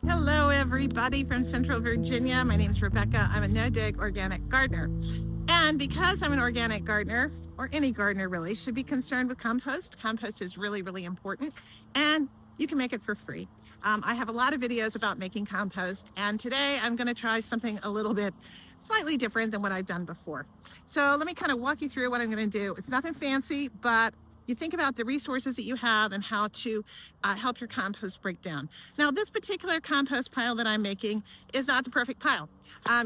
Hello, everybody from Central Virginia. My name is Rebecca. I'm a no-dig organic gardener. And because I'm an organic gardener, or any gardener really, should be concerned with compost. Compost is really, really important, and you can make it for free. I have a lot of videos about making compost, and today I'm going to try something a little bit slightly different than what I've done before. So let me kind of walk you through what I'm going to do. It's nothing fancy, but you think about the resources that you have and how to help your compost break down. Now, this particular compost pile that I'm making is not the perfect pile.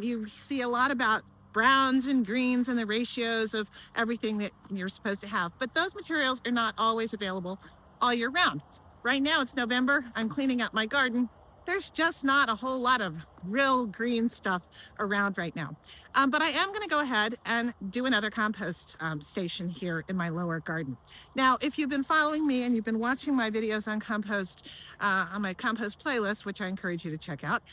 You see a lot about browns and greens and the ratios of everything that you're supposed to have, but those materials are not always available all year round. Right now it's November, I'm cleaning up my garden. There's just not a whole lot of real green stuff around right now. But I am gonna go ahead and do another compost station here in my lower garden. Now, if you've been following me and you've been watching my videos on compost, on my compost playlist, which I encourage you to check out,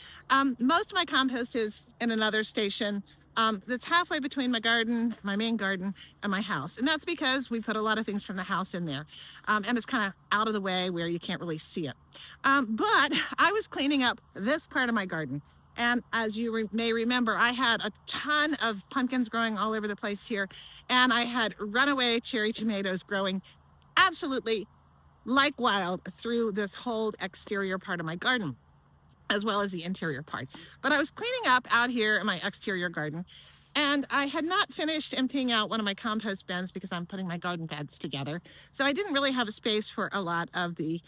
most of my compost is in another station that's halfway between my garden, my main garden, and my house. And that's because we put a lot of things from the house in there. And it's kind of out of the way where you can't really see it. But I was cleaning up this part of my garden. And as you may remember, I had a ton of pumpkins growing all over the place here. And I had runaway cherry tomatoes growing absolutely like wild through this whole exterior part of my garden, as well as the interior part. But I was cleaning up out here in my exterior garden, and I had not finished emptying out one of my compost bins because I'm putting my garden beds together. So I didn't really have a space for a lot of the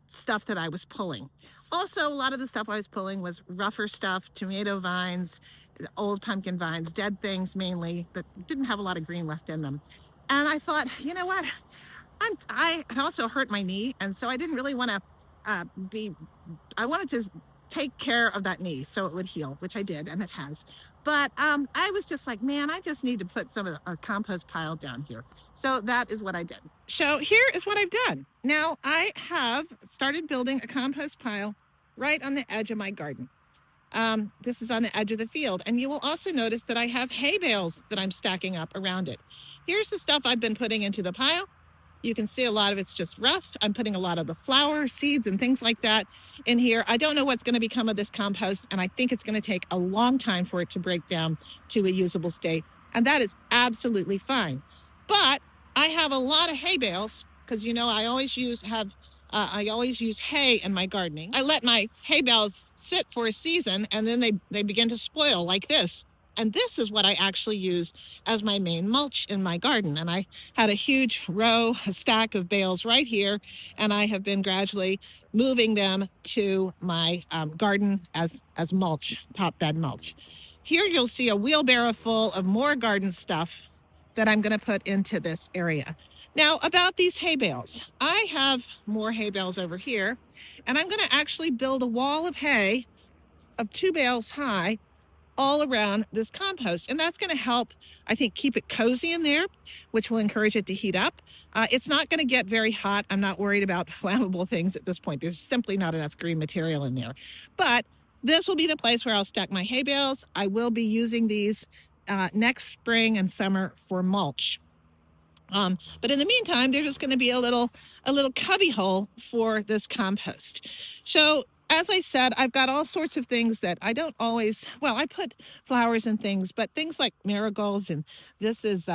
stuff that I was pulling. Also, a lot of the stuff I was pulling was rougher stuff, tomato vines, old pumpkin vines, dead things mainly that didn't have a lot of green left in them. And I thought, you know what? I also hurt my knee, and so I didn't really want to I wanted to take care of that knee so it would heal, which I did, and it has. But I was just like, man, I just need to put some of a compost pile down here. So that is what I did. So here is what I've done. Now I have started building a compost pile right on the edge of my garden. This is on the edge of the field, and you will also notice that I have hay bales that I'm stacking up around it. Here's the stuff I've been putting into the pile. You can see a lot of it's just rough. I'm putting a lot of the flower seeds and things like that in here. I don't know what's going to become of this compost, and I think it's going to take a long time for it to break down to a usable state, and that is absolutely fine. But I have a lot of hay bales because, you know, I always use hay in my gardening. I let my hay bales sit for a season, and then they begin to spoil like this. And this is what I actually use as my main mulch in my garden. And I had a huge a stack of bales right here, and I have been gradually moving them to my garden as mulch, top bed mulch. Here you'll see a wheelbarrow full of more garden stuff that I'm going to put into this area. Now, about these hay bales, I have more hay bales over here, and I'm going to actually build a wall of hay of 2 bales high all around this compost. And that's going to help, I think, keep it cozy in there, which will encourage it to heat up. It's not going to get very hot. I'm not worried about flammable things at this point. There's simply not enough green material in there. But this will be the place where I'll stack my hay bales. I will be using these next spring and summer for mulch. But in the meantime, they're just going to be a little cubby hole for this compost. So as I said, I've got all sorts of things that I don't always, well, I put flowers and things, but things like marigolds, and this is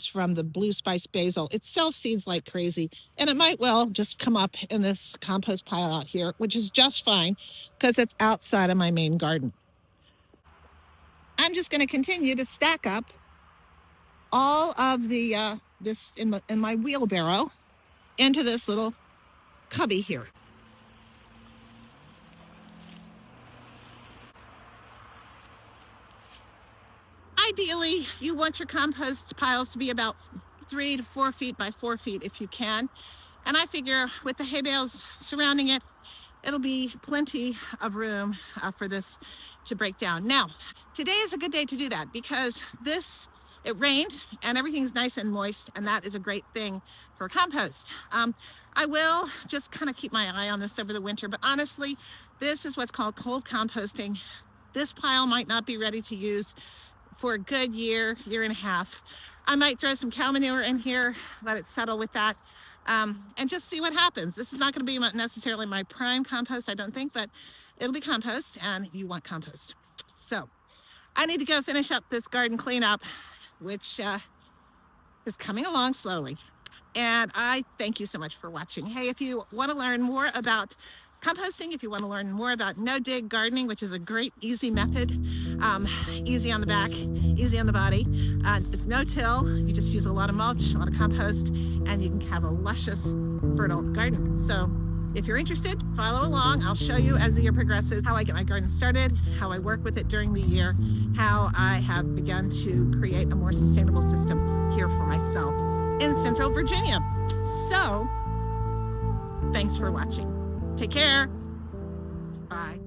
from the blue spice basil. It self-seeds like crazy, and it might well just come up in this compost pile out here, which is just fine because it's outside of my main garden. I'm just going to continue to stack up all of the this in my wheelbarrow into this little cubby here. Ideally, you want your compost piles to be about 3 to 4 feet by 4 feet if you can. And I figure with the hay bales surrounding it, it'll be plenty of room for this to break down. Now, today is a good day to do that because it rained and everything's nice and moist, and that is a great thing for compost. I will just kind of keep my eye on this over the winter, but honestly, this is what's called cold composting. This pile might not be ready to use for a good year and a half. I might throw some cow manure in here, let it settle with that. and just see what happens. This is not going to be necessarily my prime compost, I don't think, but it'll be compost, and you want compost. So I need to go finish up this garden cleanup, which is coming along slowly. And I thank you so much for watching. Hey, if you want to learn more about composting, if you want to learn more about no-dig gardening, which is a great, easy method, easy on the back, easy on the body. It's no-till. You just use a lot of mulch, a lot of compost, and you can have a luscious, fertile garden. So if you're interested, follow along. I'll show you as the year progresses how I get my garden started, how I work with it during the year, how I have begun to create a more sustainable system here for myself in Central Virginia. So, thanks for watching. Take care. Bye.